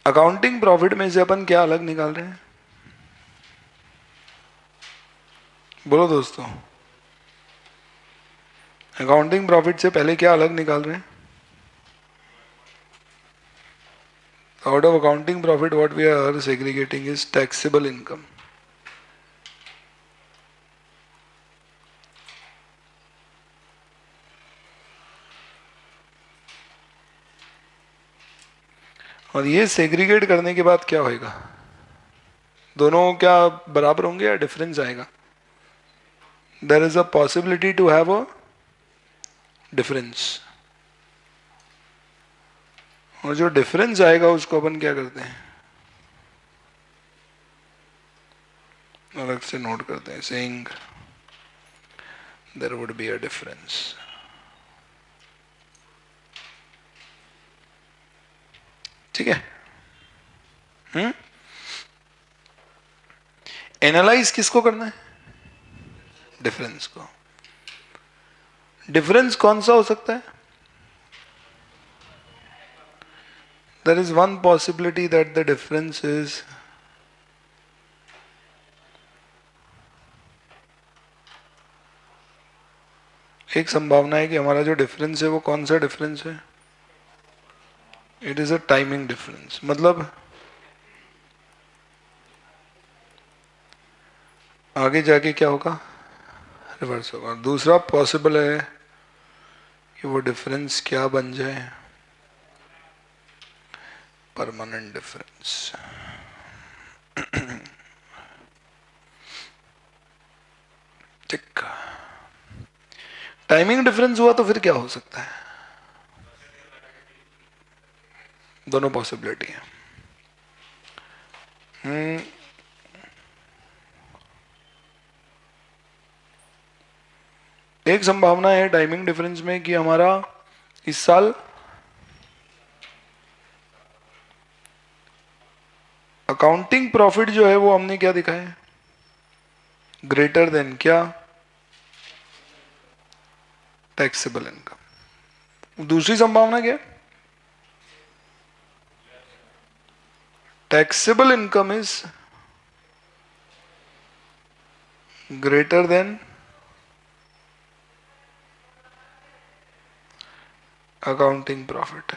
Accounting profit में से अपन क्या अलग निकाल रहे हैं? बोलो दोस्तों, अकाउंटिंग प्रॉफिट से पहले क्या अलग निकाल रहे हैं? Out of accounting profit what we are segregating is taxable income. और ये सेग्रीगेट करने के बाद क्या होएगा? दोनों क्या बराबर होंगे या डिफरेंस आएगा? There is a possibility to have a difference. और जो डिफरेंस आएगा उसको अपन क्या करते हैं? अलग से नोट करते हैं, saying there would be a difference. ठीक है. एनालाइज किसको करना है? डिफरेंस को. डिफरेंस कौन सा हो सकता है? There is one possibility that the difference is एक संभावना है कि हमारा जो डिफरेंस है वो कौन सा डिफरेंस है? It is a timing difference. मतलब आगे जाके क्या होगा? रिवर्स होगा. दूसरा पॉसिबल है कि वो डिफरेंस क्या बन जाए? Permanent difference. ठीक. टाइमिंग डिफरेंस हुआ तो फिर क्या हो सकता है? दोनों पॉसिबिलिटी है. एक संभावना है टाइमिंग डिफरेंस में कि हमारा इस साल अकाउंटिंग प्रॉफिट जो है वो हमने क्या दिखाया है? ग्रेटर देन क्या? Taxable income. दूसरी संभावना क्या है? Taxable income is greater than accounting profit.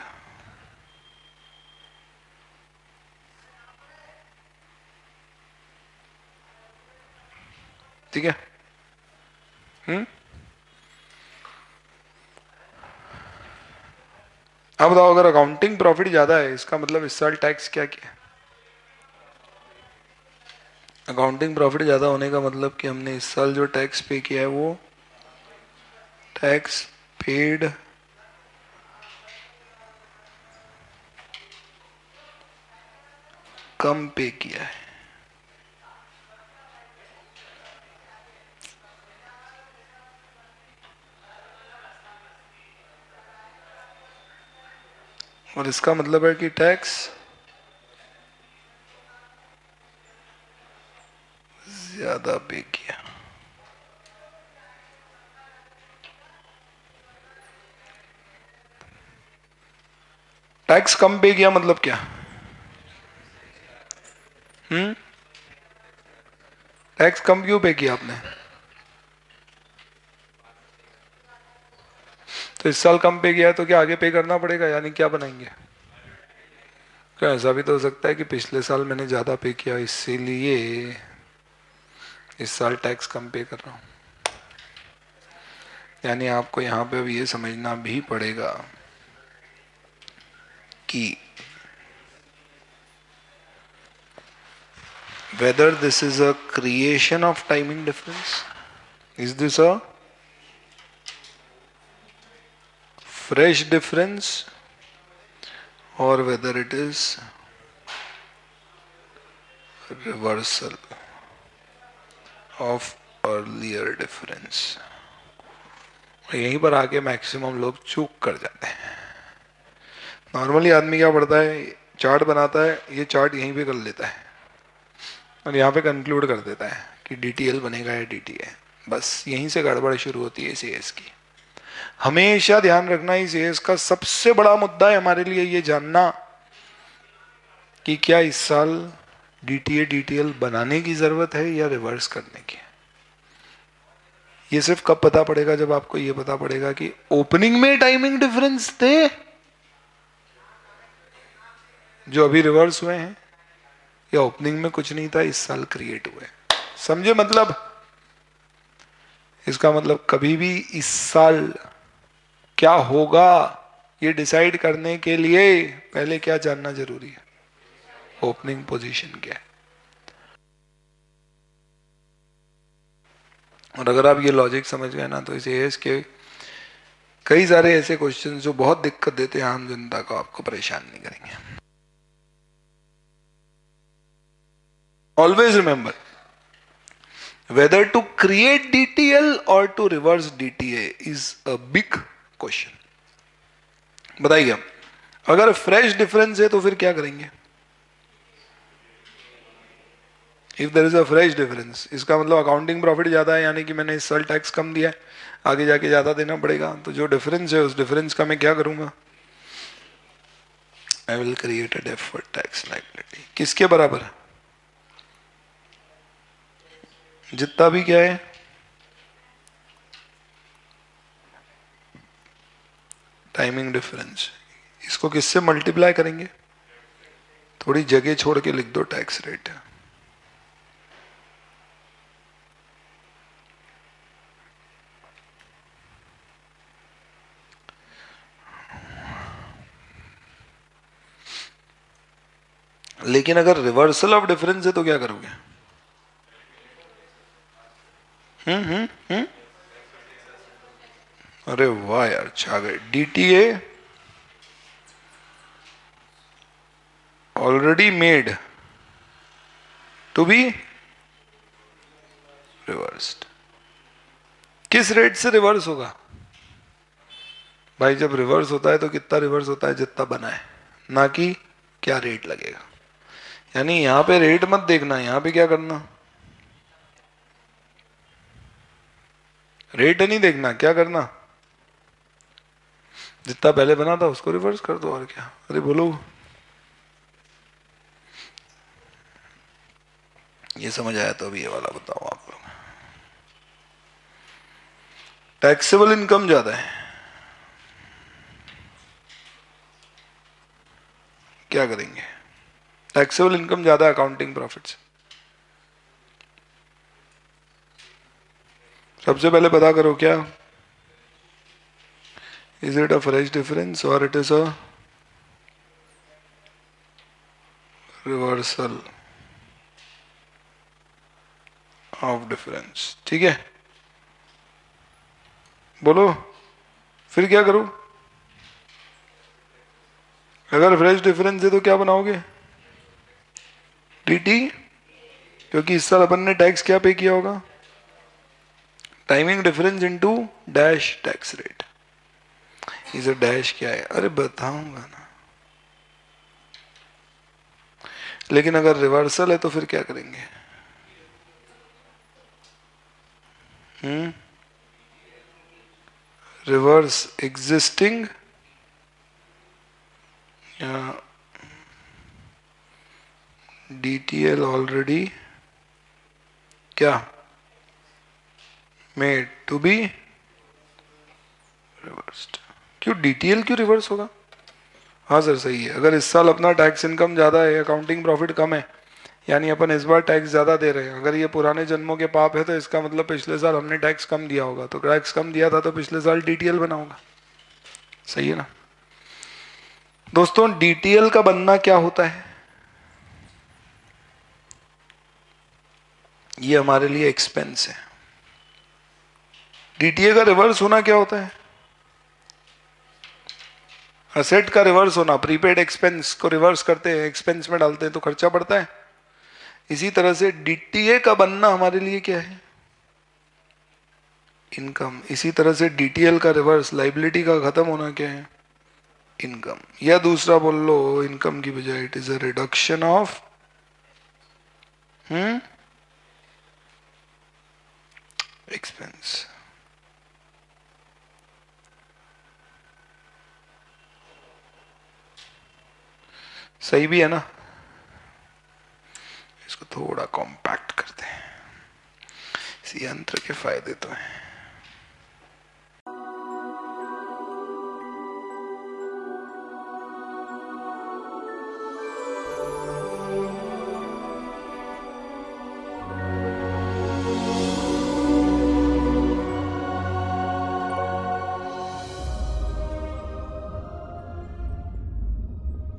ठीक है. अब बताओ, अगर अकाउंटिंग प्रॉफिट ज्यादा है इसका मतलब इस साल टैक्स क्या किया? अकाउंटिंग प्रॉफिट ज्यादा होने का मतलब कि हमने इस साल जो टैक्स पे किया है वो टैक्स पेड कम पे किया है. और इसका मतलब है कि टैक्स ज्यादा पे किया. टैक्स कम पे किया मतलब क्या? टैक्स कम क्यों पे किया आपने? तो इस साल कम पे किया है तो क्या आगे पे करना पड़ेगा, यानी क्या बनाएंगे? क्या ऐसा भी तो हो सकता है कि पिछले साल मैंने ज्यादा पे किया इसीलिए इस साल टैक्स कम पे कर रहा हूं. यानी आपको यहां पे अब ये समझना भी पड़ेगा कि whether this is a creation of timing difference, is this a fresh difference, or whether it is reversal of earlier difference. यहीं पर आके मैक्सिमम लोग चूक कर जाते हैं. नॉर्मली आदमी क्या पढ़ता है, चार्ट बनाता है, ये चार्ट यहीं पे कर लेता है और यहाँ पे कंक्लूड कर देता है कि डीटीएल बनेगा या डीटीए. बस यहीं से गड़बड़ शुरू होती है सीएस की. हमेशा ध्यान रखना, इस सीएस का सबसे बड़ा मुद्दा है हमारे लिए ये जानना कि क्या इस साल डीटीए डीटीएल बनाने की जरूरत है या रिवर्स करने की। ये सिर्फ कब पता पड़ेगा, जब आपको ये पता पड़ेगा कि ओपनिंग में टाइमिंग डिफरेंस थे जो अभी रिवर्स हुए हैं, या ओपनिंग में कुछ नहीं था इस साल क्रिएट हुए। समझे मतलब? इसका मतलब कभी भी इस साल क्या होगा ये डिसाइड करने के लिए पहले क्या जानना जरूरी है, ओपनिंग पोजीशन क्या है। और अगर आप ये लॉजिक समझ गए ना, तो इस एएस के कई सारे ऐसे क्वेश्चन जो बहुत दिक्कत देते हैं आम जनता को, आपको परेशान नहीं करेंगे। Always remember, whether to create DTL or to reverse DTA is a big question। बताइए, अगर फ्रेश डिफरेंस है तो फिर क्या करेंगे? If there is a fresh difference, इसका मतलब अकाउंटिंग प्रॉफिट ज्यादा है, यानी कि मैंने इस साल टैक्स कम दिया है, आगे जाके ज्यादा देना पड़ेगा, तो जो डिफरेंस है उस डिफरेंस का मैं क्या करूंगा? I will create a deferred tax liability. किसके बराबर? जितना भी क्या है, टाइमिंग डिफरेंस। इसको किससे मल्टीप्लाई करेंगे? थोड़ी जगह छोड़ के लिख दो टैक्स रेट। लेकिन अगर रिवर्सल ऑफ डिफरेंस है तो क्या करोगे? हम्म। अरे वाह यार, छा गए। DTA already made to be reversed. किस रेट से रिवर्स होगा? भाई जब रिवर्स होता है तो कितना रिवर्स होता है? जितना बना है, ना कि क्या रेट लगेगा। यानी यहां पे रेट मत देखना, यहां पे क्या करना, रेट नहीं देखना, क्या करना, जितना पहले बना था उसको रिवर्स कर दो, और क्या। अरे बोलो, ये समझ आया तो अभी ये वाला बताओ आप लोग। टैक्सेबल इनकम ज्यादा है, क्या करेंगे? टैक्सेबल इनकम ज्यादा है अकाउंटिंग प्रॉफिट से। सबसे पहले पता करो क्या, is it a fresh difference और it is a reversal of difference. ठीक है, बोलो फिर क्या करूं? अगर फ्रेश डिफरेंस है तो क्या बनाओगे? टीटी, क्योंकि इस साल अपन ने टैक्स क्या पे किया होगा? Timing difference into dash tax rate. इसे डैश क्या है? अरे बताऊंगा ना। लेकिन अगर रिवर्सल है तो फिर क्या करेंगे? रिवर्स एग्जिस्टिंग या डीटीएल ऑलरेडी क्या मेड टू बी रिवर्स्ड। क्यों डीटीएल क्यों रिवर्स होगा? हाँ सर सही है, अगर इस साल अपना टैक्स इनकम ज्यादा है, अकाउंटिंग प्रॉफिट कम है, यानी अपन इस बार टैक्स ज्यादा दे रहे हैं। अगर ये पुराने जन्मों के पाप है तो इसका मतलब पिछले साल हमने टैक्स कम दिया होगा, तो टैक्स कम दिया था तो पिछले साल डीटीएल बना होगा। सही है ना दोस्तों? डीटीएल का बनना क्या होता है? ये हमारे लिए एक्सपेंस है। डीटीए का रिवर्स होना क्या होता है? असेट का रिवर्स होना। प्रीपेड एक्सपेंस को रिवर्स करते हैं, एक्सपेंस में डालते हैं तो खर्चा बढ़ता है। इसी तरह से डीटीए का बनना हमारे लिए क्या है? इनकम। इसी तरह से डीटीएल का रिवर्स, लाइबिलिटी का खत्म होना क्या है? इनकम। या दूसरा बोल लो, इनकम की बजाय it is a reduction of expense. सही भी है ना? थोड़ा कॉम्पैक्ट करते हैं। इस यंत्र के फायदे तो हैं।